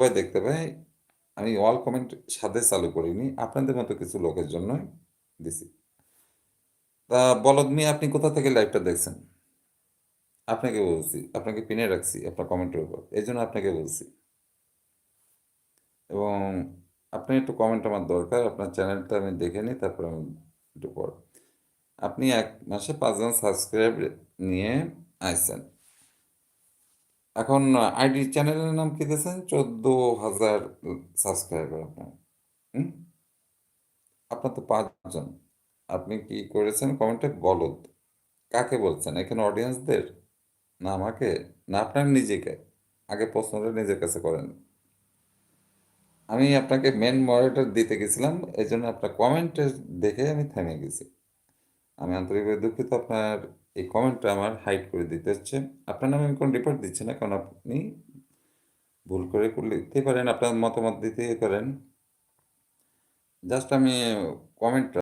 সবাই দেখতে পায়। আমি অল কমেন্ট সাথে চালু করিনি। আপনাদের মতো কিছু লোকের জন্যই দিছি। তা বলদ মিয়া আপনি কোথা থেকে লাইভটা দেখছেন? আপনাকে বলছি। আপনাকে পিনে রাখছি আপনার কমেন্টের উপর। এজন্য আপনাকে বলছি। এবং আপনি একটু কমেন্ট আমার দরকার। আপনার চ্যানেলটা আমি দেখে নিই তারপর আমি একটু পড়ব। আপনি ১ মাসে ৫ জন সাবস্ক্রাইব নিয়ে আইছেন। এখন আইডি চ্যানেলের নাম কি দিয়েছেন? ১৪,০০০ সাবস্ক্রাইবার আপনার। হুম? আপনার তো ৫ জন। আপনি কি করেছেন কমেন্টে বলদ। কাকে বলছেন? এখানে অডিয়েন্সদের? না আমাকে? না আপনার নিজেকে? আগে প্রশ্নটা নিজের কাছে করেন। আমি আপনাকে মেইন মডারেটর দিতে গেছিলাম। এজন্য আপনার কমেন্টে দেখে আমি থেমে গেছি। আমি আন্তরিকভাবে দুঃখিত আপনার এই কমেন্টটা আমার হাইড করে দিতে হচ্ছে। আপনার নামে আমি কোনো রিপোর্ট দিচ্ছি না। কারণ আপনি ভুল করে লিখতেই পারেন, আপনার মতামত দিতেই পারেন। জাস্ট আমি কমেন্টটা